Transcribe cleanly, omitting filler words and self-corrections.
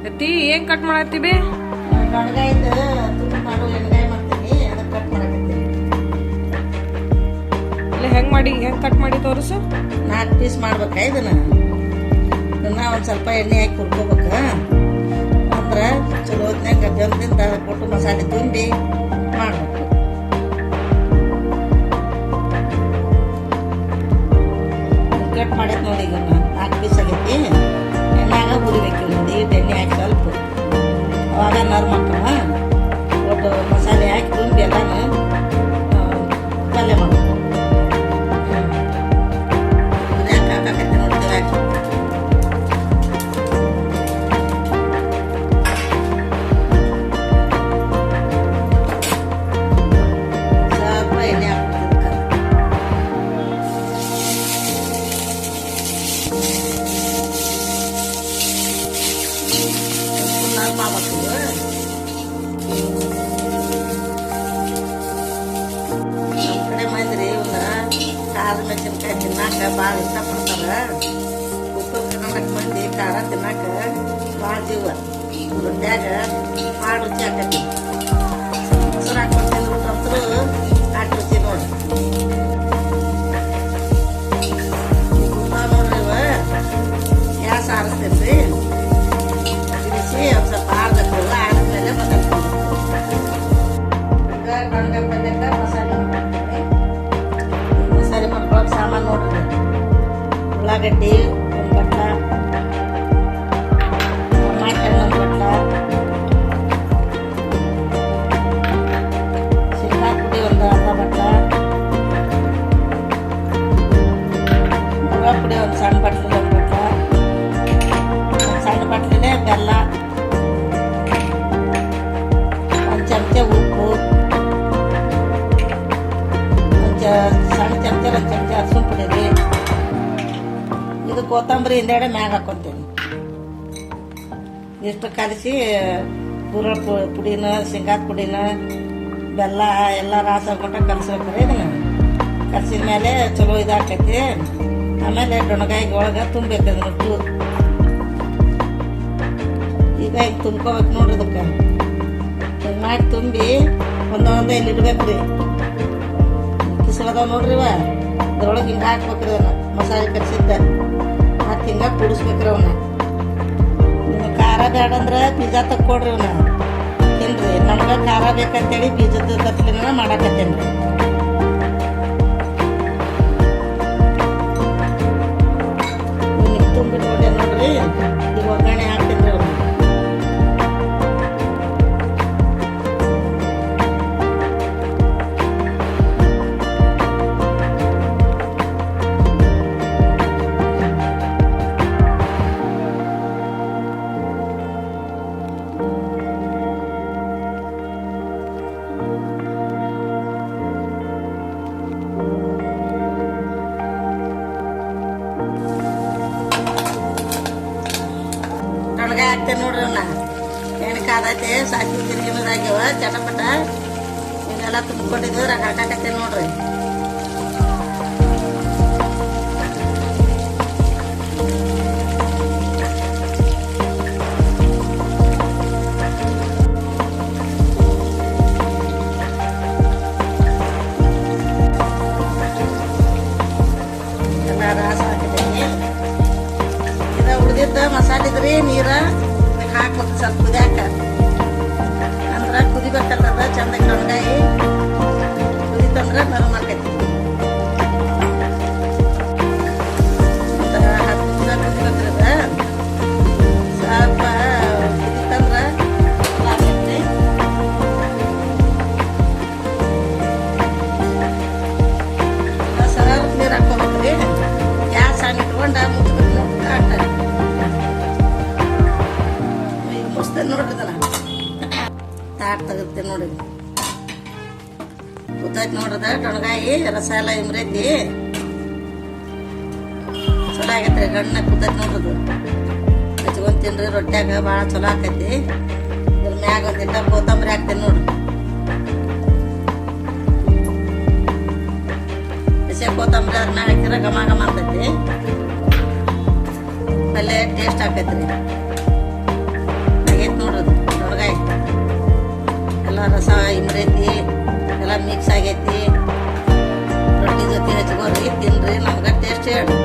ಅತ್ತಿ ಏನ್ ಕಟ್ ಮಾಡತ್ತೀವಿ? ಗಣಗಾಯ್ದು ತುಂಬ ಮಾಡು ಎಣ್ಗಾಯಿ ಮಾಡ್ತೀನಿ, ಅದಕ್ಕೆ ಕಟ್ ಮಾಡಕತ್ತೀನಿ. ಇಲ್ಲ ಹೆಂಗ್ ಕಟ್ ಮಾಡಿ ತೋರಿಸು. 4 ಪೀಸ್ ಮಾಡ್ಬೇಕ ಇದನ್ನ ಒಂದು ಸ್ವಲ್ಪ ಎಣ್ಣೆ ಹಾಕಿ ಹುರ್ಕೋಬೇಕ. ಅಂದ್ರೆ ಚಲೋ ಹೊತ್ನಾಗ ಬೆಂದಿಂದ ಕೊಟ್ಟು ಮಸಾಲೆ ತುಂಬಿ ಮಾಡ್ಬೇಕು. ಕಟ್ ಮಾಡೈತೆ ನೋಡಿ, ಈಗ 4 ಪೀಸ್ ಆಗೈತಿ. ಎಣ್ಣೆಯಾಗ ಹುರಿಬೇಕು, ನೀರು ಎಣ್ಣೆ ಹಾಕಿ ಸ್ವಲ್ಪ, ಅವಾಗ ನರ್ಮ ಹಾಕವ ಒಟ್ಟು ಮಸಾಲೆ ಹಾಕಿ ತುಂಬಿ ಎಲ್ಲಾನು ಪಲ್ಯ ಮಾಡಬೇಕು. ಯಾಕೆ ಹಾಕಕತ್ತೆ ನೋಡ್ತೀವಿ ಹಾಕಿ ಸ್ವಲ್ಪ ಎಣ್ಣೆ ಹಾಕ್ಬೇಕು. ನಮ್ಮ ಕಡೆ ಮಂದಿ ಇವನ್ನ ಖಾರ ಮೆಣಸಿನ್ಕಾಯಿ ತಿನ್ನಾಕ ಭಾಳ ಇಷ್ಟಪಡ್ತಾರ. ಉತ್ತರ ಕರ್ನಾಟಕ ಮಂದಿ ಖಾರ ತಿನ್ನಾಕ ಭಾಳ ಜೀವ. ರೊಟ್ಯಾಗ ಭಾಳ ರುಚಿ ಆಕತಿ. ಮೊಸರು ಹಾಕೊಂಡು ತಿಂದ್ಬಿಟ್ರಂತೂ ಆಟ ರುಚಿ ನೋಡಿ. ನೋಡ್ರಿ ಇವ ಗ್ಯಾಸ್ ಆರಿಸ್ತೇನ್ರಿ, ತಿನ್ನಿಸಿ ಒಂದು ಸ್ವಲ್ಪ ಆರ್ದಕ್ಕೆಲ್ಲ ಆದ್ಮೇಲೆ ಮಾತಾಡ್ತೀನಿ. ಈಗ ಗಣಗಾಯಿ ಪಲ್ಯಕ್ಕೆ ಮಸಾಲೆ ಮಾಡ್ತೀನಿ. ಮಸಾಲೆ ಮಾಡ್ಕೊಳಕ್ಕೆ ಸಾಮಾನು ನೋಡ್ರಿ, ಉಳ್ಳಾಗಡ್ಡಿ 1 ಬಟ್ಲ, ಟಮಾಟೆ 1 ಬಟ್ಲ, ಶೇಂಗಾ ಪುಡಿ 1 ಅರ್ಧ ಬಟ್ಲ, ಮುರುಘಾ ಪುಡಿ 1 ಸಣ್ಣ ಬಟ್ಲು 1 ಬಟ್ಲ, ಸಣ್ಣ ಬಟ್ಲಿನೇ ಬೆಲ್ಲ, 1 ಚಮಚ ಉಪ್ಪು, ಸಣ್ಣ ಚಮಚ 1 ಚಮಚ ಅರ್ಶಿನ ಪುಡಿ ರೀ. ಇದು ಕೊತ್ತಂಬರಿ ಹಿಂದೆಡೆ ಮ್ಯಾಗ ಹಾಕ್ಕೊಂತೀನಿ. ಇಷ್ಟು ಕಲಿಸಿ ಹುರುಳ ಪುಡಿನ ಶೇಂಗಾದ ಪುಡಿನ ಬೆಲ್ಲ ಎಲ್ಲ ರಾಸ ಹಾಕೊಂಡ ಕಲಿಸ್ಬೇಕ್ರಿ. ಇದನ್ನ ಕಲಿಸಿದ ಮೇಲೆ ಚಲೋ ಇದಾಕೈತಿ. ಆಮೇಲೆ ಡೊಣಗಾಯಿ ಒಳಗೆ ತುಂಬಬೇಕು ಅದನ್ನ. ಈಗ ಹಿಂಗೆ ತುಂಬ್ಕೋಬೇಕು ನೋಡ್ರಿ. ಇದಕ್ಕೆ ಹಿಂಗೆ ಮಾಡಿ ತುಂಬಿ ಒಂದೊಂದೇ ಇಲ್ಲಿ ಇಡ್ಬೇಕು ರೀ. ಕಿಸಲದಾವ ನೋಡ್ರಿ ಇವ, ಇದ್ರೊಳಗೆ ಹಿಂಗೆ ಹಾಕ್ಬೇಕ್ರಿ. ಅವನ್ನ ಮಸಾಲೆ ಕಲಿಸಿದ್ದ ಮತ್ತು ಹಿಂಗೆ ಕೂಡಿಸ್ಬೇಕ್ರಿ. ಅವನ್ನ ನಿಮ್ಗೆ ಖಾರ ಬೇಡಂದ್ರೆ ಬೀಜ ತಕ್ಕೊಡ್ರಿ. ಅವನ್ನ ತಿನ್ರಿ. ನಮ್ಗೆ ಖಾರ ಬೇಕಂತೇಳಿ ಬೀಜದ ತಪ್ಪಲಿನ ಮಾಡಾಕತ್ತೇನೆ ರೀ. ನಿಮ್ಗೆ ತುಂಬಿಟ್ಕೊಂಡೆ ನೋಡ್ರಿ. ಈಗ ಒಗ್ಗರಣೆ ಹಾಕ್ತೀನಿ ರೀ. ಅವ್ನು ಗಣಗಾಯಿ ಹಾಕ್ತೇನೆ ನೋಡ್ರಿ. ಅವನ್ನ ಎಣ್ಣೆ ಕಾದೈತೆ, ಸಾಸಿವೆ ಜೀರಿಗೆನದಾಗ್ಯವ ಚಟಪಟ ಇವನ್ನೆಲ್ಲ ತುಂಬಿಕೊಂಡಿದ್ವಿ. ಹಾಕಾಕತ್ತೇನೆ ನೋಡ್ರಿ. ಎಲ್ಲ ರಾಸ ಹಾಕಿದ್ದೀನಿ. ಇದು ಉಳಿದಿದ್ದ ಮಸಾಲೆ ಇದ್ರಿ ನೀರ ಹಾಕ್ಬೇಕು ಸ್ವಲ್ಪ ಕುದಿಯಾಕ. ಅಂದ್ರೆ ಕುದಿಬೇಕಲ್ಲದ ಚಂದ. ಗಣಗಾಯಿ ಕುದಿತಂದ್ರೆ ನರಮ ಆಕೈತಿ. ಒಂದು 10 ನಿಮಿಷ ಕುದಿಬೇಕ್ರಿ. ಸ್ವಲ್ಪ ಕುದಿತಂದ್ರೆ ಆಕೈತಿ. ಸ್ವಲ್ಪ ನೀರು ಹಾಕ್ಕೋಬೇಕ್ರಿ. ಗ್ಯಾಸ್ ಆನ್ ಇಟ್ಕೊಂಡು ಮುಚ್ಬೇಕು ನೋಡಿ. ಆಟ ಮುಚ್ತೇನೆ ನೋಡ್ರಿ. ಇದನ್ನ ತಾಟ್ ತೆಗಿರ್ತೇನೆ ನೋಡಿ. ಕುದ್ದೈತಿ ನೋಡ್ರದ ಗಣಗಾಯಿ ರಸ ಎಲ್ಲ ಇಮ್ರೈತಿ. ಚಲೋ ಆಗೈತ್ರಿ. ಗಣ್ಣ ಕುದ್ದೈತಿ ನೋಡ್ರದು. ಹಚ್ಕೊಂಡ್ ತಿನ್ರಿ, ರೊಟ್ಯಾಗ ಭಾಳ ಚಲೋ ಆಕೈತಿ. ಇದ್ರ ಮ್ಯಾಗ ಒಂದಿಟ್ಟ ಕೊತ್ತಂಬರಿ ಹಾಕ್ತೇನೆ ನೋಡ್ರಿ. ಹಸಿ ಕೊತ್ತಂಬರಿ ಅದ್ರ ಮ್ಯಾಗ ಹಾಕಿರ ಘಮ ಘಮ ಅಂತೈತಿ. ಪಲ್ಯ ಟೇಸ್ಟ್ ಆಕೈತ್ರಿ. ರಸ ಇಂಬ್ರೈತಿ ಎಲ್ಲ ಮಿಕ್ಸ್ ಆಗೈತಿ ರೊಟ್ಟಿ ಜೊತೆ ಹಚ್ಕೊರಿ ತಿನ್ರಿ ನಮ್ಗೆ ಟೇಸ್ಟ್ ಹೇಳಿ